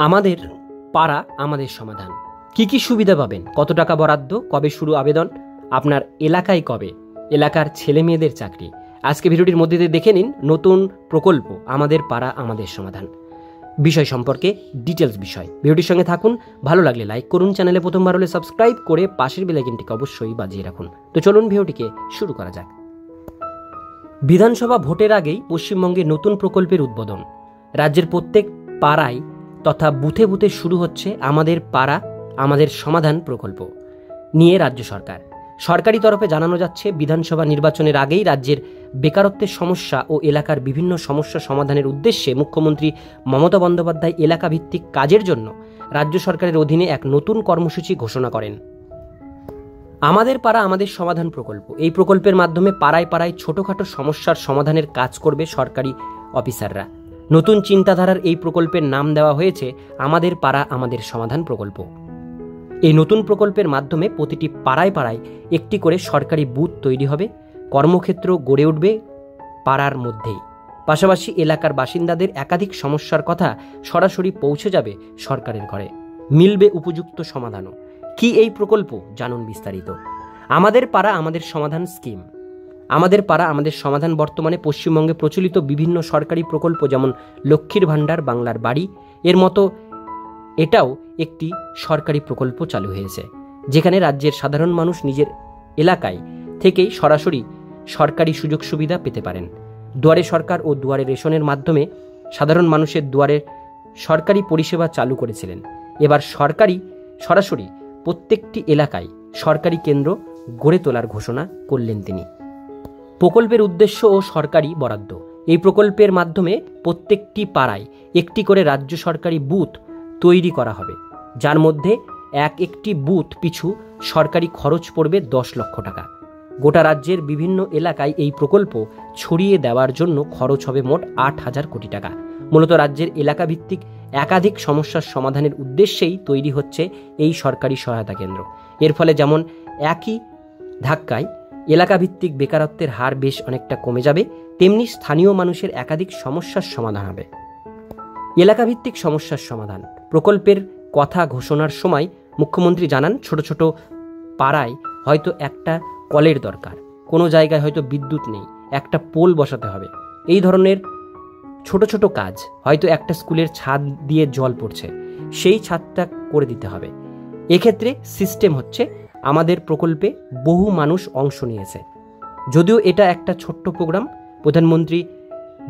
আমাদের পাড়া আমাদের সমাধান। কি কি সুবিধা পাবেন, কত টাকা বরাদ্দ, কবে শুরু আবেদন, আপনার এলাকায় কবে, এলাকার ছেলে মেয়েদের চাকরি। আজকে ভিডিওটির মধ্যে দিয়ে দেখে নিন নতুন প্রকল্প আমাদের পাড়া আমাদের সমাধান বিষয় সম্পর্কে ডিটেলস বিষয়। ভিডিওটির সঙ্গে থাকুন, ভালো লাগলে লাইক করুন, চ্যানেলে প্রথমবার হলে সাবস্ক্রাইব করে পাশের বেল আইকনটিকে অবশ্যই বাজিয়ে রাখুন। তো চলুন ভিডিওটিকে শুরু করা যাক। বিধানসভা ভোটের আগেই পশ্চিমবঙ্গে নতুন প্রকল্পের উদ্বোধন। রাজ্যের প্রত্যেক পাড়ায় তথা বুথে বুথে শুরু হচ্ছে আমাদের পাড়া আমাদের সমাধান প্রকল্প নিয়ে রাজ্য সরকার। সরকারি তরফে জানানো যাচ্ছে, বিধানসভা নির্বাচনের আগেই রাজ্যের বেকারত্বের সমস্যা ও এলাকার বিভিন্ন সমস্যা সমাধানের উদ্দেশ্যে মুখ্যমন্ত্রী মমতা বন্দ্যোপাধ্যায় এলাকাভিত্তিক কাজের জন্য রাজ্য সরকারের অধীনে এক নতুন কর্মসূচি ঘোষণা করেন। আমাদের পাড়া আমাদের সমাধান প্রকল্প। এই প্রকল্পের মাধ্যমে পাড়ায় পাড়ায় ছোটখাটো সমস্যার সমাধানের কাজ করবে সরকারি অফিসাররা। নতুন চিন্তাধারার এই প্রকল্পের নাম দেওয়া হয়েছে আমাদের পাড়া আমাদের সমাধান প্রকল্প। এই নতুন প্রকল্পের মাধ্যমে প্রতিটি পাড়ায় পাড়ায় একটি করে সরকারি বুথ তৈরি হবে, কর্মক্ষেত্র গড়ে উঠবে পাড়ার মধ্যেই। পাশাপাশি এলাকার বাসিন্দাদের একাধিক সমস্যার কথা সরাসরি পৌঁছে যাবে সরকারের ঘরে, মিলবে উপযুক্ত সমাধানও। কি এই প্রকল্প, জানুন বিস্তারিত। আমাদের পাড়া আমাদের সমাধান স্কিম। আমাদের পাড়া আমাদের সমাধান বর্তমানে পশ্চিমবঙ্গে প্রচলিত বিভিন্ন সরকারি প্রকল্প যেমন লক্ষ্মীর ভাণ্ডার, বাংলার বাড়ি এর মতো এটাও একটি সরকারি প্রকল্প চালু হয়েছে, যেখানে রাজ্যের সাধারণ মানুষ নিজের এলাকায় থেকেই সরাসরি সরকারি সুযোগ সুবিধা পেতে পারেন। দুয়ারে সরকার ও দুয়ারে রেশনের মাধ্যমে সাধারণ মানুষের দুয়ারে সরকারি পরিষেবা চালু করেছিলেন। এবার সরাসরি প্রত্যেকটি এলাকায় সরকারি কেন্দ্র গড়ে তোলার ঘোষণা করলেন তিনি। প্রকল্পের উদ্দেশ্য ও সরকারি বরাদ্দ। এই প্রকল্পের মাধ্যমে প্রত্যেকটি পাড়ায় একটি করে রাজ্য সরকারি বুথ তৈরি করা হবে, যার মধ্যে একটি বুথ পিছু সরকারি খরচ পড়বে 10 লক্ষ টাকা। গোটা রাজ্যের বিভিন্ন এলাকায় এই প্রকল্প ছড়িয়ে দেওয়ার জন্য খরচ হবে মোট 8,000 কোটি টাকা। মূলত রাজ্যের এলাকাভিত্তিক একাধিক সমস্যার সমাধানের উদ্দেশ্যেই তৈরি হচ্ছে এই সরকারি সহায়তা কেন্দ্র। এর ফলে যেমন একই ধাক্কায় এলাকাভিত্তিক বেকারত্বের হার বেশ অনেকটা কমে যাবে, তেমনি স্থানীয় মানুষের একাধিক সমস্যার সমাধান হবে। এলাকাভিত্তিক সমস্যার সমাধান প্রকল্পের কথা ঘোষণার সময় মুখ্যমন্ত্রী জানান, ছোট ছোট পাড়ায় হয়তো একটা কলের দরকার, কোনো জায়গায় হয়তো বিদ্যুৎ নেই, একটা পোল বসাতে হবে। এই ধরনের ছোট ছোট কাজ, হয়তো একটা স্কুলের ছাদ দিয়ে জল পড়ছে, সেই ছাদটা করে দিতে হবে। এক্ষেত্রে সিস্টেম হচ্ছে, আমাদের প্রকল্পে বহু মানুষ অংশ নিয়েছে। যদিও এটা একটা ছোট্ট প্রোগ্রাম, প্রধানমন্ত্রী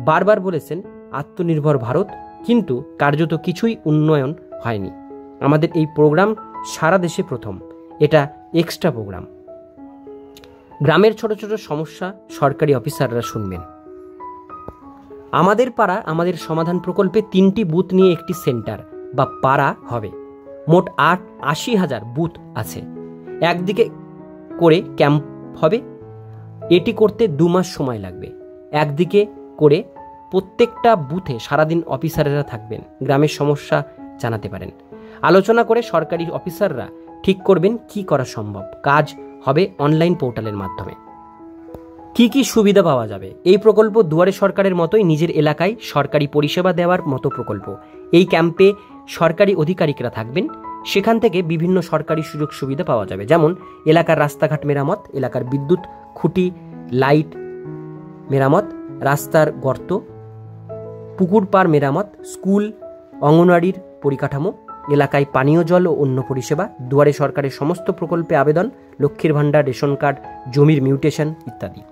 বারবার বলেছেন আত্মনির্ভর ভারত, কিন্তু কার্যত কিছুই উন্নয়ন হয়নি। আমাদের এই প্রোগ্রাম সারা দেশে প্রথম, এটা এক্সট্রা প্রোগ্রাম। গ্রামের ছোট ছোট সমস্যা সরকারি অফিসাররা শুনবেন। আমাদের পাড়া আমাদের সমাধান প্রকল্পে 3টি বুথ নিয়ে একটি সেন্টার বা পাড়া হবে। মোট 80,000 বুথ আছে। একদিকে করে ক্যাম্প হবে, এটি করতে 2 মাস সময় লাগবে। একদিকে করে প্রত্যেকটা বুথে সারাদিন অফিসাররা থাকবেন, গ্রামের সমস্যা জানাতে পারেন। আলোচনা করে সরকারি অফিসাররা ঠিক করবেন কি করা সম্ভব। কাজ হবে অনলাইন পোর্টালের মাধ্যমে। কি কি সুবিধা পাওয়া যাবে? এই প্রকল্প দুয়ারে সরকারের মতোই নিজের এলাকায় সরকারি পরিষেবা দেওয়ার মতো প্রকল্প। এই ক্যাম্পে সরকারি আধিকারিকরা থাকবেন, সেখান থেকে বিভিন্ন সরকারি সুযোগ সুবিধা পাওয়া যাবে, যেমন এলাকার রাস্তাঘাট মেরামত, এলাকার বিদ্যুৎ খুঁটি লাইট মেরামত, রাস্তার গর্ত, পুকুর পাড় মেরামত, স্কুল অঙ্গনওয়াড়ির পরিকাঠামো, এলাকায় পানীয় জল ও অন্য পরিষেবা, দুয়ারে সরকারের সমস্ত প্রকল্পে আবেদন, লক্ষ্মীর ভাণ্ডার, রেশন কার্ড, জমির মিউটেশন ইত্যাদি।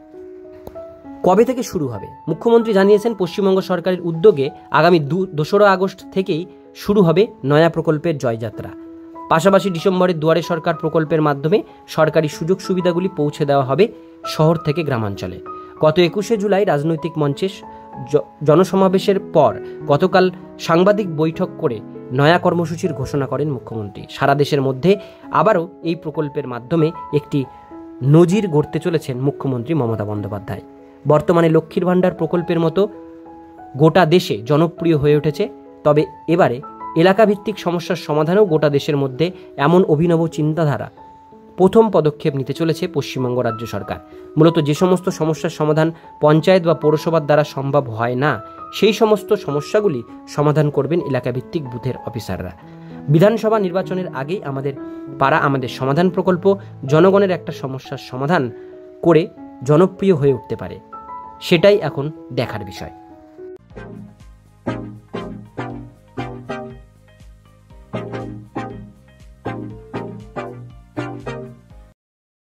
কবে থেকে শুরু হবে? মুখ্যমন্ত্রী জানিয়েছেন, পশ্চিমবঙ্গ সরকারের উদ্যোগে আগামী 2রা আগস্ট থেকেই শুরু হবে নয়া প্রকল্পের জয়যাত্রা। পাশাপাশি ডিসেম্বরের দুয়ারে সরকার প্রকল্পের মাধ্যমে সরকারি সুযোগ সুবিধাগুলি পৌঁছে দেওয়া হবে শহর থেকে গ্রামাঞ্চলে। গত 21শে জুলাই রাজনৈতিক মঞ্চে জনসমাবেশের পর গতকাল সাংবাদিক বৈঠক করে নয়া কর্মসূচির ঘোষণা করেন মুখ্যমন্ত্রী। সারা দেশের মধ্যে আবারও এই প্রকল্পের মাধ্যমে একটি নজির গড়তে চলেছেন মুখ্যমন্ত্রী মমতা বন্দ্যোপাধ্যায়। বর্তমানে লক্ষ্মীর ভাণ্ডার প্রকল্পের মতো গোটা দেশে জনপ্রিয় হয়ে উঠেছে, তবে এবারে এলাকাভিত্তিক সমস্যার সমাধানেও গোটা দেশের মধ্যে এমন অভিনব চিন্তাধারা প্রথম পদক্ষেপ নিতে চলেছে পশ্চিমবঙ্গ রাজ্য সরকার। মূলত যে সমস্ত সমস্যার সমাধান পঞ্চায়েত বা পৌরসভার দ্বারা সম্ভব হয় না, সেই সমস্ত সমস্যাগুলি সমাধান করবেন এলাকাভিত্তিক বুথের অফিসাররা। বিধানসভা নির্বাচনের আগেই আমাদের পাড়া আমাদের সমাধান প্রকল্প জনগণের একটা সমস্যার সমাধান করে জনপ্রিয় হয়ে উঠতে পারে, সেটাই এখন দেখার বিষয়।